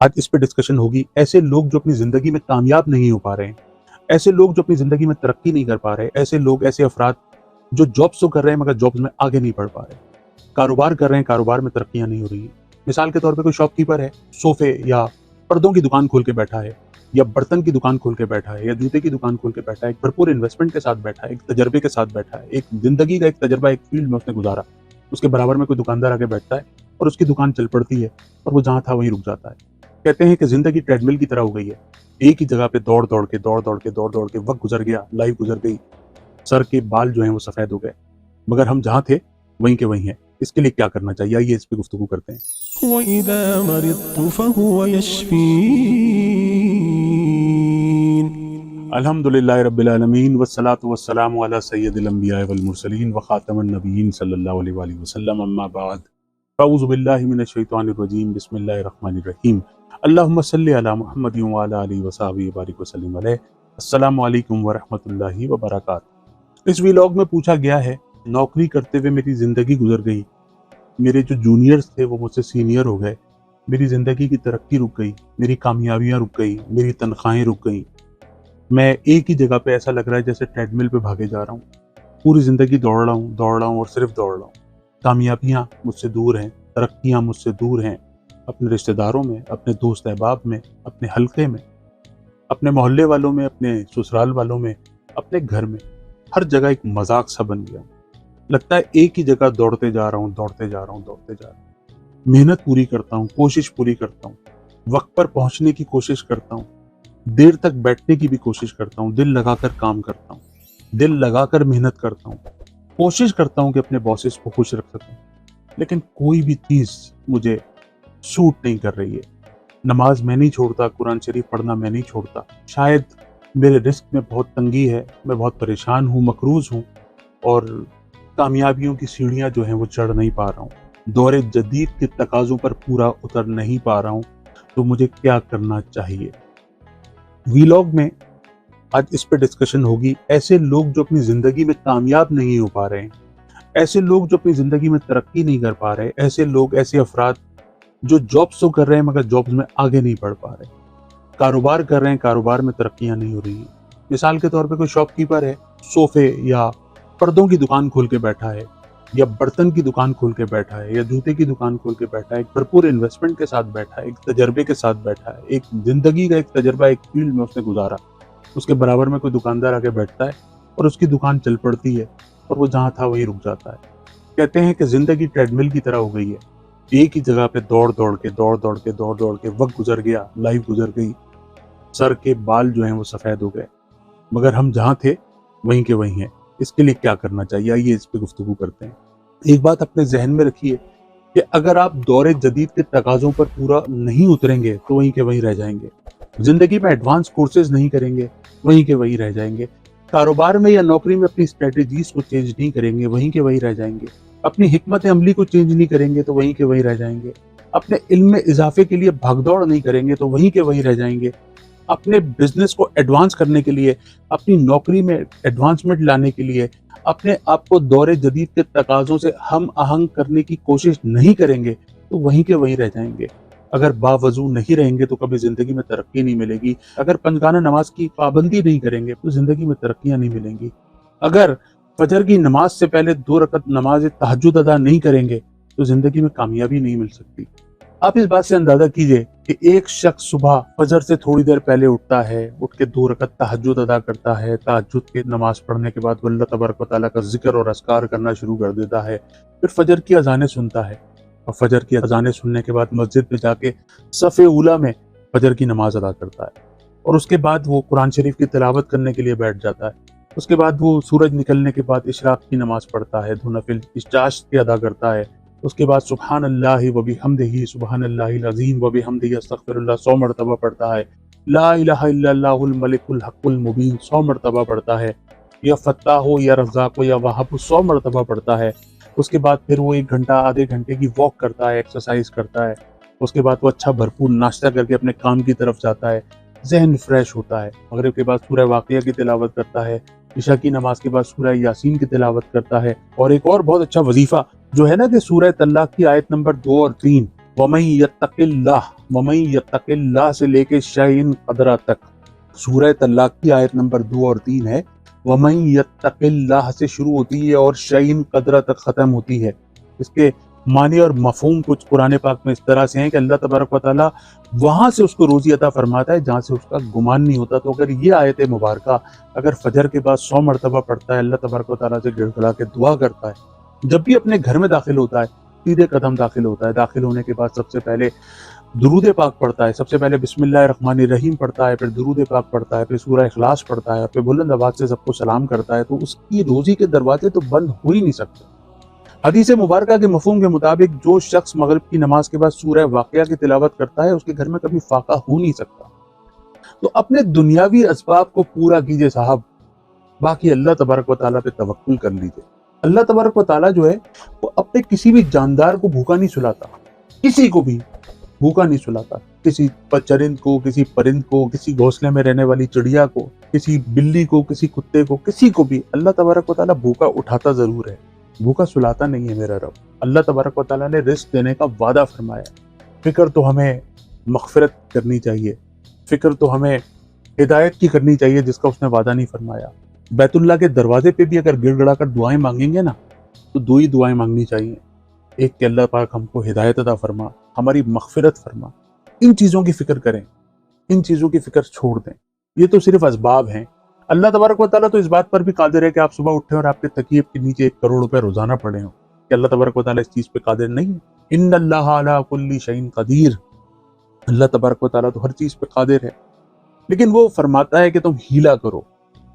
आज इस पे डिस्कशन होगी। ऐसे लोग जो अपनी जिंदगी में कामयाब नहीं हो पा रहे हैं, ऐसे लोग जो अपनी जिंदगी में तरक्की नहीं कर पा रहे, ऐसे लोग, ऐसे अफराद जो जॉब्स तो कर रहे हैं मगर जॉब्स में आगे नहीं बढ़ पा रहे, कारोबार कर रहे हैं, कारोबार में तरक्कियां नहीं हो रही। मिसाल के तौर पे कोई शॉपकीपर है, सोफे या पर्दों की दुकान खोल के बैठा है, या बर्तन की दुकान खोल के बैठा है, या जूते की दुकान खोल के बैठा है, एक भरपूर इन्वेस्टमेंट के साथ बैठा है, एक तजर्बे के साथ बैठा है, एक जिंदगी का एक तजर्बा एक फील्ड में उसने गुजारा। उसके बराबर में कोई दुकानदार आके बैठता है और उसकी दुकान चल पड़ती है और वो जहां था वहीं रुक जाता है। कहते हैं कि जिंदगी ट्रेडमिल की तरह हो गई है, एक ही जगह पे दौड़ दौड़ के वक्त गुजर गया, लाइफ गुजर गई, सर के बाल जो हैं वो सफेद हो गए, मगर हम जहां थे वहीं के वहीं हैं। इसके लिए क्या करना चाहिए, आइए इस पे गुफ्तगू करते हैं। وإذا مرضت فهو يشفين अल्हम्दुलिल्लाहि रब्बिल आलमीन वस्सलातु वस्सलामु अला सय्यदिल अंबिया वल मुरसलीन व खातमन नबिय्यीन सल्लल्लाहु अलैहि वसल्लम, अम्मा बाद, अऊज़ु बिल्लाहि मिनश शैतानिर रजीम, बिस्मिल्लाहिर रहमानिर रहीम, अल्लाहुम्मा सल्लि अला मुहम्मद व अला आलिहि व सहबिहि बारिक व सल्लिम अलैहि। अस्सलामु अलैकुम व रहमतुल्लाहि व बरकातहू। इस व्लॉग में पूछा गया है, नौकरी करते हुए मेरी जिंदगी गुजर गई, मेरे जो जूनियर्स थे वो मुझसे सीनियर हो गए, मेरी ज़िंदगी की तरक्की रुक गई, मेरी कामयाबियाँ रुक गई, मेरी तनख्वाहें रुक गई, मैं एक ही जगह पे ऐसा लग रहा है जैसे ट्रेडमिल पे भागे जा रहा हूँ, पूरी ज़िंदगी दौड़ रहा हूँ और सिर्फ दौड़ रहा हूँ। कामयाबियाँ मुझसे दूर हैं, तरक्कियाँ मुझसे दूर हैं, अपने रिश्तेदारों में, अपने दोस्त अहबाब में, अपने हल्के में, अपने मोहल्ले वालों में, अपने ससुराल वालों में, अपने घर में, हर जगह एक मजाक सा बन गया। लगता है एक ही जगह दौड़ते जा रहा हूँ। मेहनत पूरी करता हूँ, कोशिश पूरी करता हूँ, वक्त पर पहुंचने की कोशिश करता हूँ, देर तक बैठने की भी कोशिश करता हूँ, दिल लगाकर काम करता हूँ, दिल लगाकर मेहनत करता हूँ, कोशिश करता हूँ कि अपने बॉसेस को खुश रख सकूं, लेकिन कोई भी चीज़ मुझे सूट नहीं कर रही है। नमाज मैं नहीं छोड़ता, कुरान शरीफ पढ़ना मैं नहीं छोड़ता, शायद मेरे रिस्क में बहुत तंगी है, मैं बहुत परेशान हूँ, मकरूज हूँ और कामयाबियों की सीढ़ियाँ जो हैं वो चढ़ नहीं पा रहा हूँ, दौरे जदीद के तकाज़ों पर पूरा उतर नहीं पा रहा हूँ, तो मुझे क्या करना चाहिए। व्लॉग में आज इस पे डिस्कशन होगी। ऐसे लोग जो अपनी ज़िंदगी में कामयाब नहीं हो पा रहे हैं, ऐसे लोग जो अपनी ज़िंदगी में तरक्की नहीं कर पा रहे, ऐसे लोग, ऐसे अफराद जो जॉब्स तो कर रहे हैं मगर जॉब्स में आगे नहीं बढ़ पा रहे, कारोबार कर रहे हैं, कारोबार में तरक्कियां नहीं हो रही हैं। मिसाल के तौर पे कोई शॉपकीपर है, सोफे या पर्दों की दुकान खोल के बैठा है, या बर्तन की दुकान खोल के बैठा है, या जूते की दुकान खोल के बैठा है, एक भरपूर इन्वेस्टमेंट के साथ बैठा है, एक तजर्बे के साथ बैठा है, एक जिंदगी का एक तजर्बा एक फील्ड में उसने गुजारा। उसके बराबर में कोई दुकानदार आके बैठता है और उसकी दुकान चल पड़ती है और वो जहाँ था वहीं रुक जाता है। कहते हैं कि जिंदगी ट्रेडमिल की तरह हो गई है, एक ही जगह पे दौड़ दौड़ के वक्त गुजर गया, लाइफ गुजर गई, सर के बाल जो हैं वो सफेद हो गए, मगर हम जहाँ थे वहीं के वहीं हैं। इसके लिए क्या करना चाहिए, आइए इस पे गुफ्तगू करते हैं। एक बात अपने जहन में रखिए कि अगर आप दौरे जदीद के तकाज़ों पर पूरा नहीं उतरेंगे तो वहीं के वहीं रह जाएंगे। जिंदगी में एडवांस कोर्सेज नहीं करेंगे, वहीं के वहीं रह जाएंगे। कारोबार में या नौकरी में अपनी स्ट्रेटजीज को चेंज नहीं करेंगे, वहीं के वहीं रह जाएंगे। अपनी हिकमत अमली को चेंज नहीं करेंगे तो वहीं के वहीं रह जाएंगे। अपने इल्म में इजाफे के लिए भागदौड़ नहीं करेंगे तो वहीं के वहीं रह जाएंगे। अपने बिजनेस को एडवांस करने के लिए, अपनी नौकरी में एडवांसमेंट लाने के लिए, अपने आप को दौरे जदीद के तकाज़ों से हम आहंग करने की कोशिश नहीं करेंगे तो वहीं के वहीं रह जाएंगे। अगर बावजू नहीं रहेंगे तो कभी जिंदगी में तरक्की नहीं मिलेगी। अगर पंजगाना नमाज की पाबंदी नहीं करेंगे तो जिंदगी में तरक्कियां नहीं मिलेंगी। अगर फजर की नमाज से पहले 2 रकत नमाज तहज्जुद अदा नहीं करेंगे तो जिंदगी में कामयाबी नहीं मिल सकती। आप इस बात से अंदाजा कीजिए कि एक शख्स सुबह फजर से थोड़ी देर पहले उठता है, उठ के 2 रकत तहज्जुद अदा करता है, तहज्जुद की नमाज पढ़ने के बाद अल्लाह तबारक व तआला का जिक्र और अस्कार करना शुरू कर देता है, फिर फजर की अजानें सुनता है और फजर की अजानें सुनने के बाद मस्जिद में जाके सफ़े उला में फजर की नमाज अदा करता है और उसके बाद वो कुरान शरीफ की तिलावत करने के लिए बैठ जाता है। उसके बाद वो सूरज निकलने के बाद इशराक की नमाज पढ़ता है, 2 नफिल इश्तिशाह अदा करता है। उसके बाद सुबहान अल्लाहि व बिहम्दिही सुबहान अल्लाहिल अज़ीम व बिहम्दिही अस्तगफिरुल्लाह 100 मरतबा पढ़ता है। ला इलाहा इल्लल्लाहुल मलिकुल हक़्क़ुल मुबीन 100 मरतबा पढ़ता है। या फत्ताह हो या रज़्ज़ाक़ हो या वहाब 100 मरतबा पढ़ता है। उसके बाद फिर वो 1 घंटा आधे घंटे की वॉक करता है, एक्सरसाइज करता है। उसके बाद वो अच्छा भरपूर नाश्ता करके अपने काम की तरफ जाता है, जहन फ्रेश होता है। मगरिब के बाद सूरह वाक़िया की तिलावत करता है, इशा की नमाज के बाद सूरह यासीन की तिलावत करता है और एक और बहुत अच्छा वजीफा जो है ना कि सूरह तल्लाक़ की आयत नंबर 2 और 3 वमन यत्तकिल्लाह से लेके शैइन कदरा तक सूरह तलाक की आयत नंबर 2 और 3 है। वमन यत्तकिल्लाह से शुरू होती है और शैइन कदरा तक खत्म होती है। इसके मानी और मफहूम कुछ कुरान पाक में इस तरह से हैं कि अल्लाह तबारक व तआला वहां से उसको रोजी अता फरमाता है जहां से उसका गुमान नहीं होता। तो अगर ये आयत मुबारक अगर फजर के बाद 100 मरतबा पढ़ता है, अल्लाह तबारक व तआला से गिड़गिड़ा के दुआ करता है, जब भी अपने घर में दाखिल होता है, सीधे कदम दाखिल होता है, दाखिल होने के बाद सबसे पहले दुरूद पाक पढ़ता है, सबसे पहले बिस्मिल्लाहिर्रहमानिर्रहीम पढ़ता है, फिर दुरूद पाक पढ़ता है, फिर सूरह इखलास पढ़ता है, फिर बुलंद आवाज से सबको सलाम करता है, तो उसकी रोजी के दरवाजे तो बंद हो ही नहीं सकते। हदीस मुबारक के मफहूम के मुताबिक जो शख्स मगरिब की नमाज के बाद सूरह वाक़िया की तिलावत करता है उसके घर में कभी फाका हो नहीं सकता। तो अपने दुनियावी असबाब को पूरा कीजिए साहब, बाकी अल्लाह तबारक व तआला पे तवक्कुल कर लीजिए। अल्लाह तबारक व तआला जो है वो अपने किसी भी जानदार को भूखा नहीं सुलाता, किसी को भी भूखा नहीं सुलाता, किसी चरिंद को, किसी परिंद को, किसी घोंसले में रहने वाली चिड़िया को, किसी बिल्ली को, किसी कुत्ते को, किसी को भी अल्लाह तबारक व तआला भूखा उठाता जरूर है, भूखा सुलाता नहीं है मेरा रब। अल्लाह तबारक व तआला ने रिस्क देने का वादा फरमाया। फिक्र तो हमें मगफिरत करनी चाहिए, फिक्र तो हमें हिदायत की करनी चाहिए जिसका उसने वादा नहीं फरमाया। बैतुल्लाह के दरवाजे पे भी अगर गिड़गिड़ा कर दुआएं मांगेंगे ना तो 2 ही दुआएं मांगनी चाहिए, एक कि अल्लाह पाक हमको हिदायत अता फरमा, हमारी मगफिरत फरमा। इन चीज़ों की फिक्र करें, इन चीज़ों की फिक्र छोड़ दें, ये तो सिर्फ असबाब हैं। अल्लाह तबारक व तआला तो इस बात पर भी कादिर है कि आप सुबह उठे और आपके तकिए के नीचे 1 करोड़ रुपए रोजाना पड़े हो। कि अल्लाह तबारक व तआला इस चीज़ पे कादिर नहीं है? इन्नल्लाह अला कुल्ली शैइन कदीर, अल्लाह तबारक व तआला तो हर चीज़ पे कादिर है। लेकिन वो फरमाता है कि तुम हीला करो,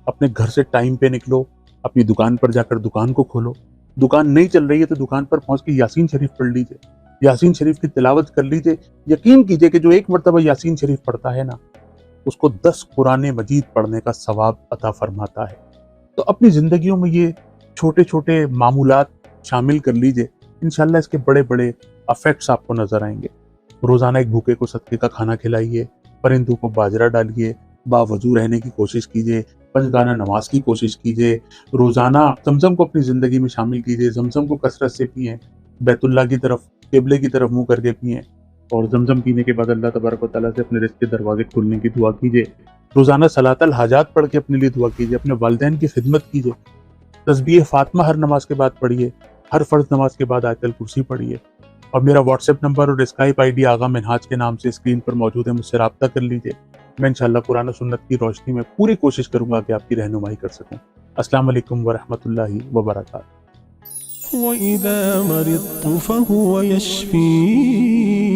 अपने घर से टाइम पे निकलो, अपनी दुकान पर जाकर दुकान को खोलो। दुकान नहीं चल रही है तो दुकान पर पहुंच के यासीन शरीफ पढ़ लीजिए, यासीन शरीफ की तिलावत कर लीजिए। यकीन कीजिए कि जो 1 मरतबा यासीन शरीफ पढ़ता है ना उसको 10 कुरान मजीद पढ़ने का सवाब अता फरमाता है। तो अपनी जिंदगियों में ये छोटे छोटे मामूलात शामिल कर लीजिए, इंशाल्लाह इसके बड़े बड़े इफेक्ट्स आपको नजर आएंगे। रोजाना एक भूखे को सदके का खाना खिलाइए, परिंदों को बाजरा डालिए, बावजू रहने की कोशिश कीजिए, 5 गाना नमाज की कोशिश कीजिए, रोजाना जमजम को अपनी जिंदगी में शामिल कीजिए, जमजम को कसरत से पिए, बैतुल्लाह की तरफ, किबले की तरफ मुंह करके पिए, और जमजम पीने के बाद अल्लाह तबारक व तआला से अपने रिज़्क़ के दरवाजे खुलने की दुआ कीजिए। रोजाना सलातल हाजात पढ़ के अपने लिए दुआ कीजिए, अपने वालिदैन की खिदमत कीजिए, तस्बीह फातिमा हर नमाज के बाद पढ़िए, हर फर्ज नमाज के बाद आयतल कुर्सी पढ़िए। और मेरा व्हाट्सएप नंबर और स्काइप आईडी आगा मिनहाज के नाम से स्क्रीन पर मौजूद है, मुझसे रब्ता कर लीजिए। मैं इंशाल्लाह कुरान और सुन्नत की रोशनी में पूरी कोशिश करूंगा कि आपकी रहनुमाई कर सकूं। अस्सलाम वालेकुम व रहमतुल्लाहि व बरकातहू। وإذا مرضت فهو يشفين